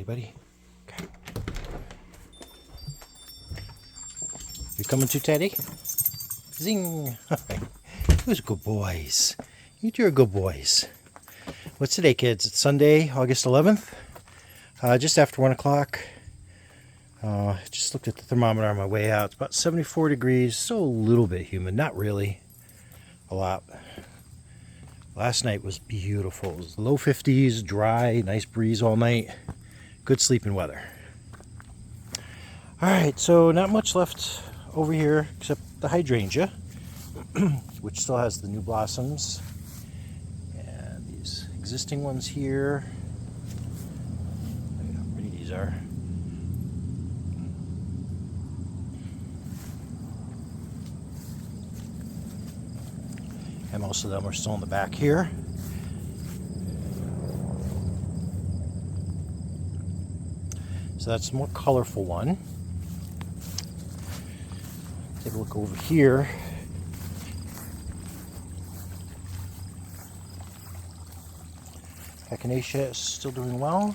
buddy? Okay. You coming too, Teddy? Zing! Those are good boys. You two are good boys. What's today, kids? It's Sunday, August 11th. Just after 1 o'clock. Just looked at the thermometer on my way out. It's about 74 degrees. Still a little bit humid. Not really. A lot. Last night was beautiful. It was low 50s, dry, nice breeze all night. Good sleeping weather. Alright, so not much left over here except the hydrangea, which still has the new blossoms. And these existing ones here. Look at how pretty these are. And most of them are still in the back here. So that's the more colorful one. Take a look over here. Echinacea is still doing well.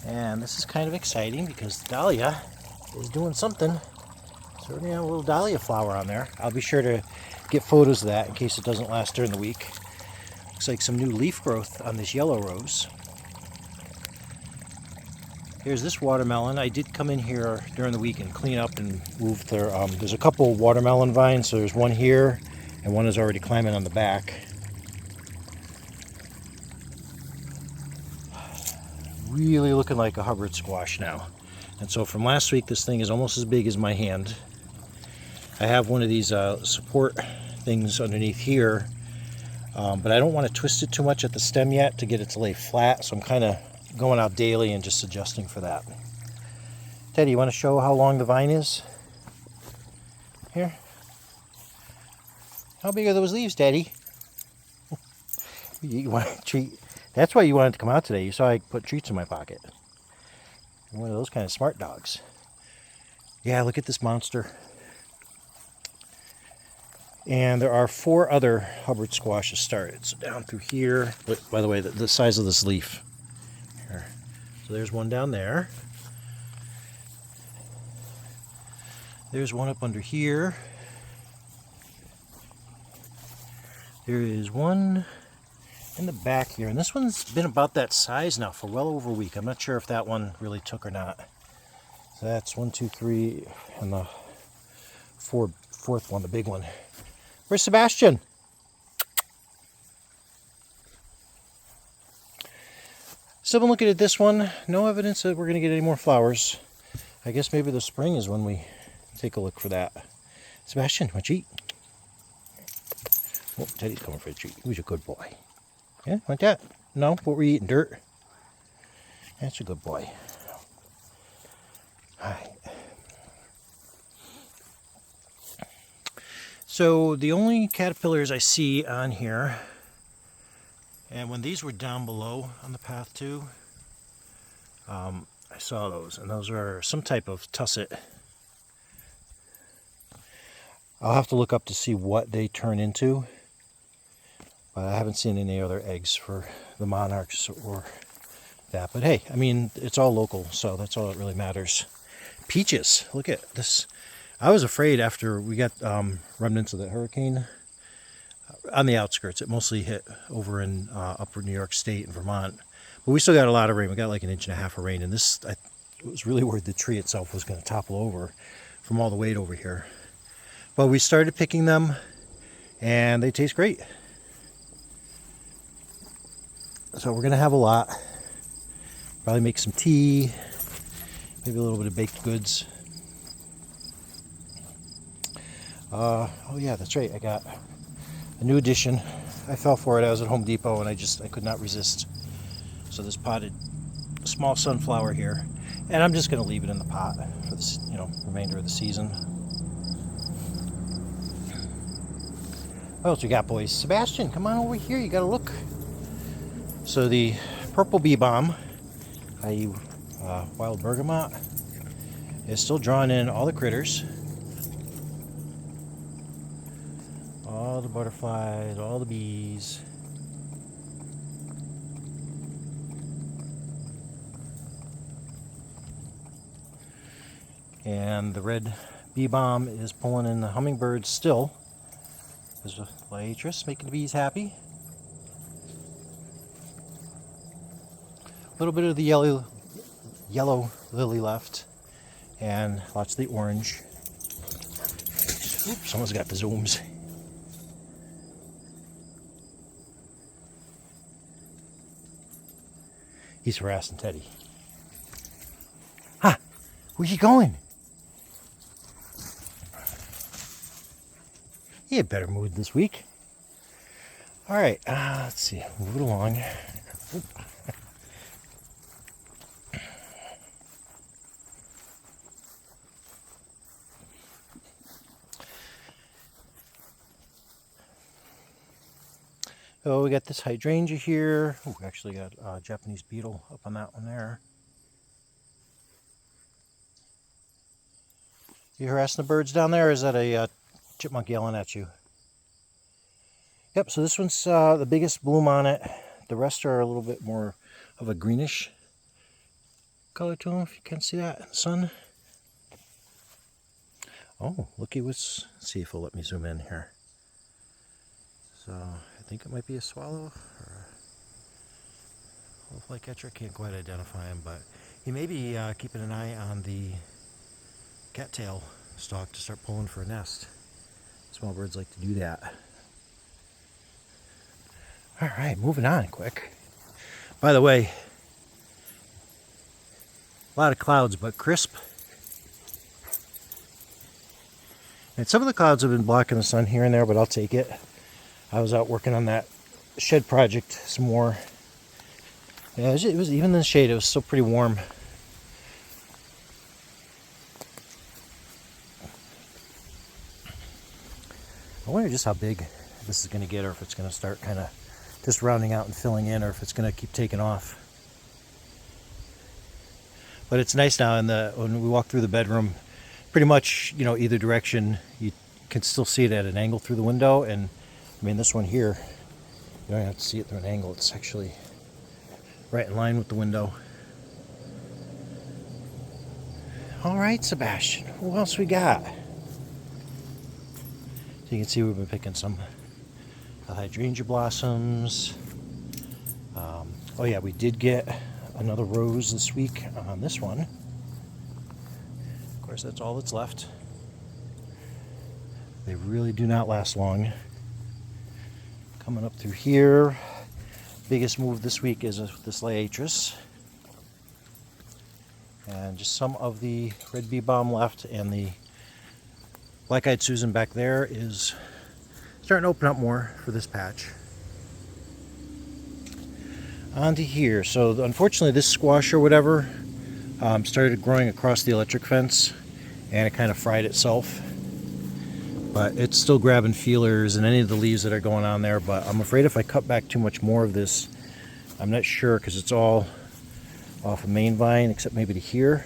And this is kind of exciting because the dahlia is doing something. So we're going to have a little dahlia flower on there. I'll be sure to get photos of that in case it doesn't last during the week. Looks like some new leaf growth on this yellow rose. Here's this watermelon. I did come in here during the week and clean up and move their, there's a couple watermelon vines, so there's one here and one is already climbing on the back. Really looking like a Hubbard squash now. And so from last week, this thing is almost as big as my hand. I have one of these support things underneath here, but I don't want to twist it too much at the stem yet to get it to lay flat, so I'm kind of going out daily and just adjusting for that. Teddy, you want to show how long the vine is? Here. How big are those leaves, Daddy? You want a treat? That's why you wanted to come out today. You saw I put treats in my pocket. You're one of those kind of smart dogs. Yeah, look at this monster. And there are 4 other Hubbard squashes started. So down through here. But by the way, the size of this leaf. Here. So there's one down there. There's one up under here. There is one in the back here. And this one's been about that size now for well over a week. I'm not sure if that one really took or not. So that's 1, 2, 3, and the fourth one, the big one. Where's Sebastian? Still been looking at this one. No evidence that we're going to get any more flowers. I guess maybe the spring is when we take a look for that. Sebastian, want you eat? Oh, Teddy's coming for a treat. Who's a good boy? Yeah, want that? No? What were you eating? Dirt? That's a good boy. Alright. So the only caterpillars I see on here, and when these were down below on the path too, I saw those, and those are some type of tusset. I'll have to look up to see what they turn into, but I haven't seen any other eggs for the monarchs or that. But hey, I mean, it's all local, so that's all that really matters. Peaches, look at this. I was afraid after we got remnants of the hurricane on the outskirts. It mostly hit over in upper New York State and Vermont. But we still got a lot of rain. We got like 1.5 inches of rain. And this, I was really worried the tree itself was going to topple over from all the weight over here. But we started picking them, and they taste great. So we're going to have a lot. Probably make some tea, maybe a little bit of baked goods. Oh yeah, that's right. I got a new addition. I fell for it. I was at Home Depot and I could not resist. So this potted small sunflower here, and I'm just going to leave it in the pot for this, remainder of the season. What else we got, boys? Sebastian, come on over here. You got to look. So the purple bee balm, i.e. Wild bergamot, is still drawing in all the critters. All the butterflies, all the bees. And the red bee balm is pulling in the hummingbirds still. There's a Laetris making the bees happy. A little bit of the yellow lily left, and lots of the orange. Oops, someone's got the zooms. He's harassing Teddy. Ha! Where you going? He had better mood this week. All right, let's see. Move it along. Oop. So we got this hydrangea here. Oh, we actually got a Japanese beetle up on that one there. You harassing the birds down there, or is that a chipmunk yelling at you? Yep, so this one's the biggest bloom on it. The rest are a little bit more of a greenish color to them, if you can see that in the sun. Oh, looky what's... Let's see if it'll let me zoom in here. So, I think it might be a swallow or a flycatcher. I can't quite identify him, but he may be keeping an eye on the cattail stalk to start pulling for a nest. Small birds like to do that. All right, moving on quick. By the way, a lot of clouds, but crisp. And some of the clouds have been blocking the sun here and there, but I'll take it. I was out working on that shed project some more. Yeah, it was even in the shade, it was still pretty warm. I wonder just how big this is going to get, or if it's going to start kind of just rounding out and filling in, or if it's going to keep taking off. But it's nice now when we walk through the bedroom, pretty much, you know, either direction, you can still see it at an angle through the window. And I mean, this one here, you don't have to see it through an angle. It's actually right in line with the window. All right, Sebastian, what else we got? So you can see we've been picking some hydrangea blossoms. Oh yeah, we did get another rose this week on this one. Of course, that's all that's left. They really do not last long. Coming up through here, biggest move this week is this Laetris. And just some of the red bee balm left, and the black-eyed Susan back there is starting to open up more for this patch. On to here. So unfortunately this squash or whatever started growing across the electric fence, and it kind of fried itself. But it's still grabbing feelers and any of the leaves that are going on there. But I'm afraid if I cut back too much more of this, I'm not sure, because it's all off a main vine except maybe to here.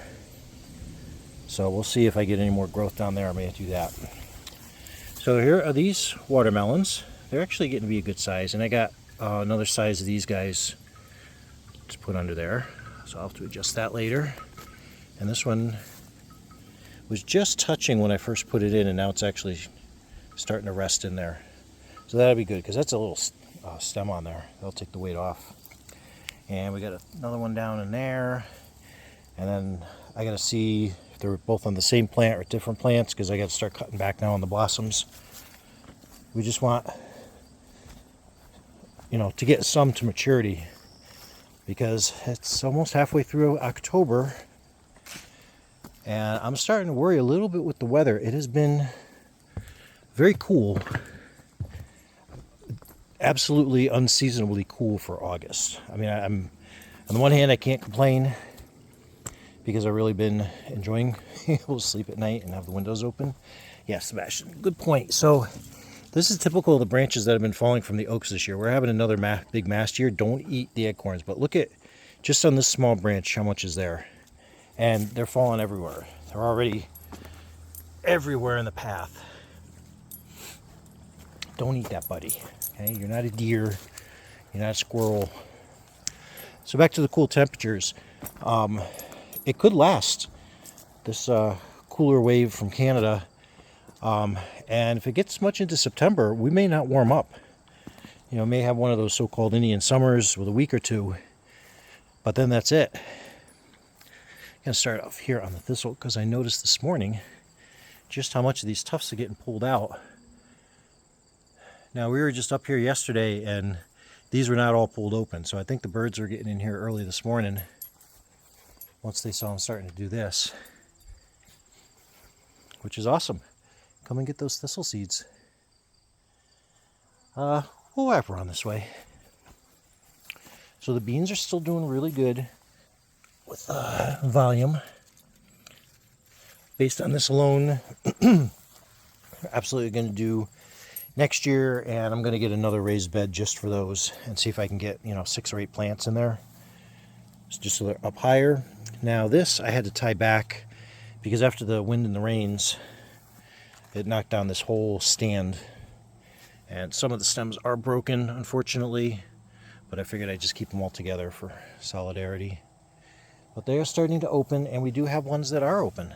So we'll see if I get any more growth down there. I may do that. So here are these watermelons. They're actually getting to be a good size, and I got another size of these guys to put under there. So I'll have to adjust that later. And this one was just touching when I first put it in, and now it's actually starting to rest in there. So that'll be good, because that's a little stem on there. That'll take the weight off. And we got another one down in there. And then I got to see if they're both on the same plant or different plants, because I got to start cutting back now on the blossoms. We just want, you know, to get some to maturity, because it's almost halfway through October. And I'm starting to worry a little bit with the weather. It has been very cool. Absolutely unseasonably cool for August. I mean, I'm on the one hand, I can't complain, because I've really been enjoying able to sleep at night and have the windows open. Yeah, Sebastian, good point. So this is typical of the branches that have been falling from the oaks this year. We're having another big mast year. Don't eat the acorns, but look at just on this small branch how much is there. And they're falling everywhere. They're already everywhere in the path. Don't eat that, buddy. Okay, you're not a deer. You're not a squirrel. So back to the cool temperatures. It could last. This cooler wave from Canada. And if it gets much into September, we may not warm up. You know, may have one of those so-called Indian summers with a week or two, but then that's it. I'm going to start off here on the thistle because I noticed this morning just how much of these tufts are getting pulled out. Now, we were just up here yesterday and these were not all pulled open, so I think the birds are getting in here early this morning once they saw them starting to do this, which is awesome. Come and get those thistle seeds. We'll wrap around this way. So the beans are still doing really good with volume. Based on this alone, absolutely going to do next year, and I'm going to get another raised bed just for those and see if I can get, 6 or 8 plants in there, just so they're up higher. Now this I had to tie back because after the wind and the rains, it knocked down this whole stand. And some of the stems are broken, unfortunately, but I figured I'd just keep them all together for solidarity. But they are starting to open, and we do have ones that are open.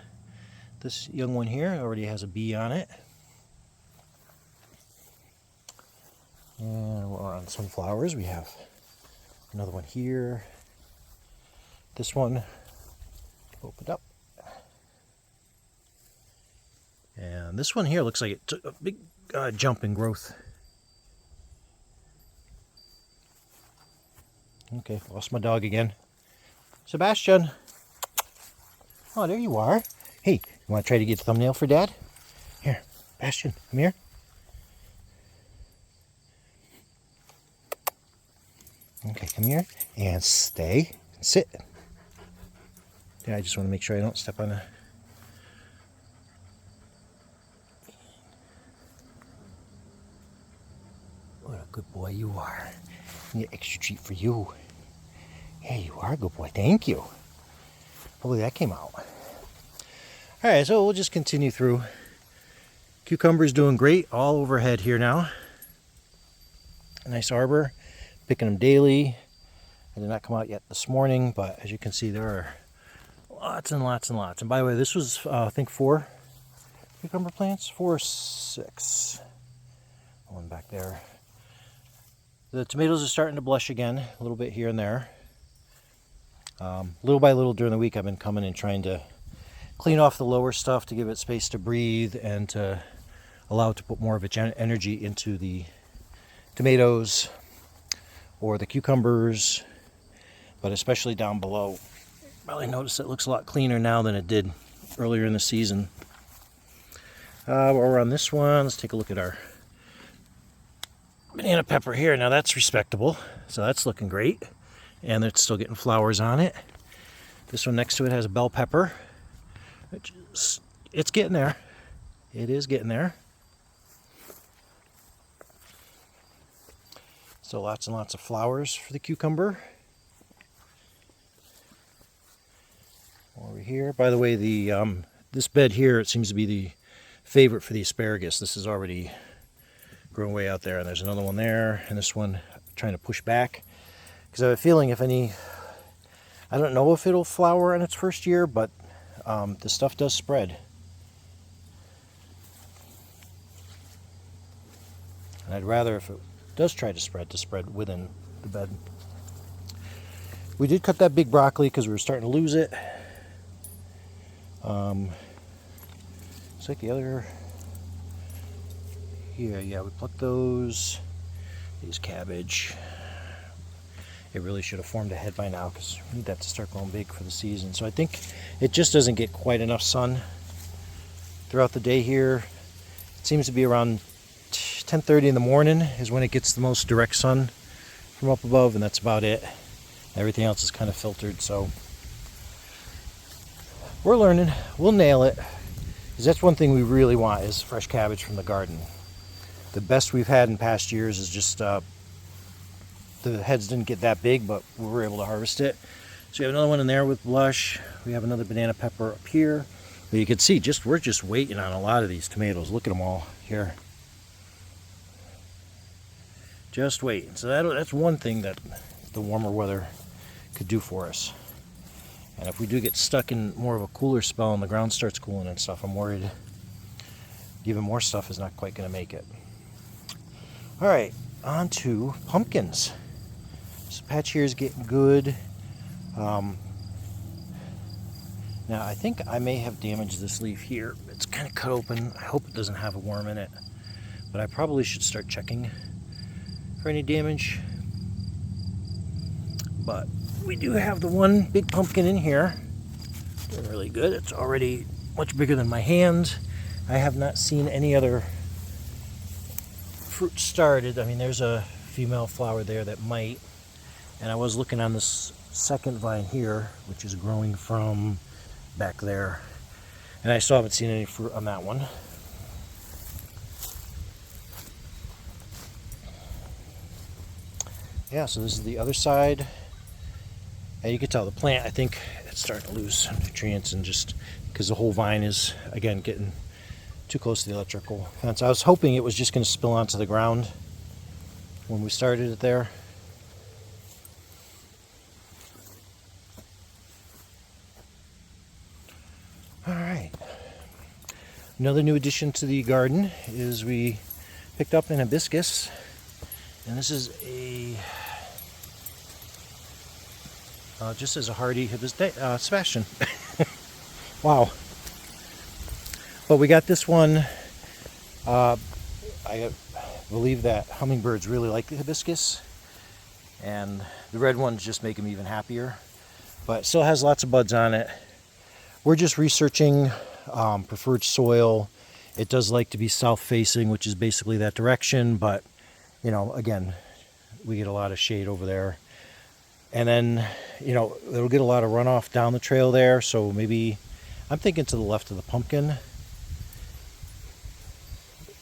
This young one here already has a bee on it. And we're on sunflowers. We have another one here. This one opened up. And this one here looks like it took a big jump in growth. Okay, lost my dog again. Sebastian! Oh, there you are. Hey, you want to try to get a thumbnail for Dad? Here, Sebastian, come here. Okay, come here and stay. Sit. Yeah, I just want to make sure I don't step on a... What a good boy you are. I need an extra treat for you. Yeah, you are a good boy. Thank you. Hopefully that came out. Alright, so we'll just continue through. Cucumber's doing great all overhead here now. A nice arbor. Picking them daily. I did not come out yet this morning, but as you can see, there are lots and lots and lots. And by the way, this was, I think, 4 cucumber plants. 4 or 6. One back there. The tomatoes are starting to blush again, a little bit here and there. Little by little during the week, I've been coming and trying to clean off the lower stuff to give it space to breathe and to allow it to put more of its energy into the tomatoes or the cucumbers, but especially down below. Probably notice it looks a lot cleaner now than it did earlier in the season. We're on this one. Let's take a look at our banana pepper here. Now that's respectable, so that's looking great, and it's still getting flowers on it. This one next to it has a bell pepper, which is, it's getting there. It is getting there. So lots and lots of flowers for the cucumber. Over here, by the way, the this bed here, it seems to be the favorite for the asparagus. This is already grown way out there, and there's another one there, and this one I'm trying to push back because I have a feeling if any, I don't know if it'll flower in its first year, but the stuff does spread. And I'd rather, if it does try to spread within the bed. We did cut that big broccoli because we were starting to lose it. It's like the other... Yeah, we plucked those. These cabbage. It really should have formed a head by now because we need that to start growing big for the season. So I think it just doesn't get quite enough sun throughout the day here. It seems to be around 10:30 in the morning is when it gets the most direct sun from up above, and that's about it. Everything else is kind of filtered, so we're learning. We'll nail it, because that's one thing we really want is fresh cabbage from the garden. The best we've had in past years is just the heads didn't get that big, but we were able to harvest it. So we have another one in there with blush. We have another banana pepper up here. But you can see we're just waiting on a lot of these tomatoes. Look at them all here. Just waiting. So that's one thing that the warmer weather could do for us. And if we do get stuck in more of a cooler spell and the ground starts cooling and stuff, I'm worried even more stuff is not quite going to make it. All right, on to pumpkins. This patch here is getting good. Now I think I may have damaged this leaf here. It's kind of cut open. I hope it doesn't have a worm in it, but I probably should start checking for any damage. But we do have the one big pumpkin in here. Doing really good. It's already much bigger than my hand. I have not seen any other fruit started. I mean, there's a female flower there that might. And I was looking on this second vine here, which is growing from back there. And I still haven't seen any fruit on that one. Yeah, so this is the other side. And you can tell the plant, I think it's starting to lose some nutrients, and just because the whole vine is, again, getting too close to the electrical fence. I was hoping it was just going to spill onto the ground when we started it there. All right. Another new addition to the garden is we picked up an hibiscus, and this is a just as a hardy hibiscus. Sebastian. Wow. But we got this one. I believe that hummingbirds really like the hibiscus, and the red ones just make them even happier. But it still has lots of buds on it. We're just researching preferred soil. It does like to be south facing, which is basically that direction, but you know, again, we get a lot of shade over there. And then, you know, it'll get a lot of runoff down the trail there, so maybe I'm thinking to the left of the pumpkin.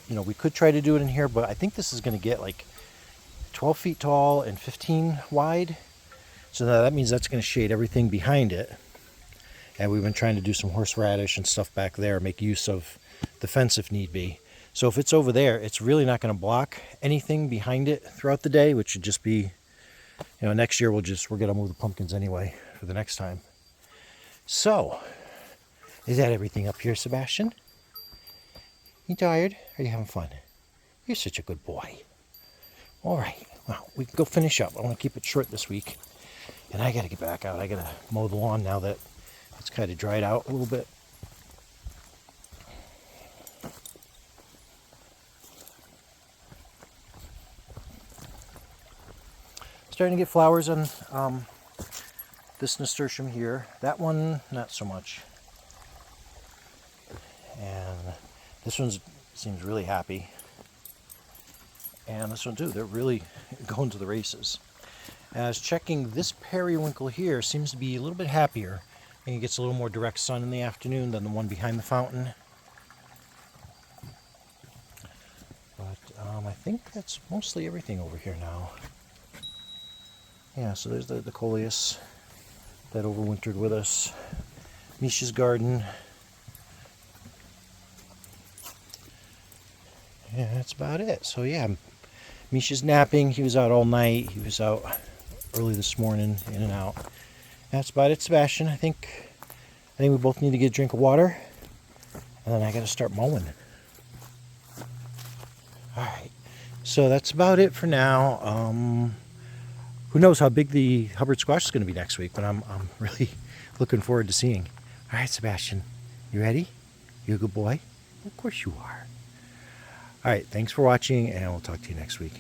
You know, we could try to do it in here, but I think this is going to get like 12 feet tall and 15 wide. So now that means that's going to shade everything behind it. And we've been trying to do some horseradish and stuff back there, make use of the fence if need be. So if it's over there, it's really not going to block anything behind it throughout the day, which should just be, you know, next year we're going to move the pumpkins anyway for the next time. So, is that everything up here, Sebastian? You tired? Are you having fun? You're such a good boy. All right, well, we can go finish up. I want to keep it short this week. And I got to get back out. I got to mow the lawn now that it's kind of dried out a little bit. Starting to get flowers on this nasturtium here. That one, not so much. And this one seems really happy. And this one too, they're really going to the races. And I was checking, this periwinkle here seems to be a little bit happier. I think it gets a little more direct sun in the afternoon than the one behind the fountain. But I think that's mostly everything over here now. Yeah, so there's the coleus that overwintered with us. Misha's garden. Yeah, that's about it. So yeah, Misha's napping. He was out all night. He was out early this morning, in and out. That's about it, Sebastian. I think we both need to get a drink of water, and then I got to start mowing. All right, so that's about it for now. Who knows how big the Hubbard squash is going to be next week, but I'm really looking forward to seeing. All right, Sebastian, you ready? You a good boy? Of course you are. All right, thanks for watching, and we'll talk to you next week.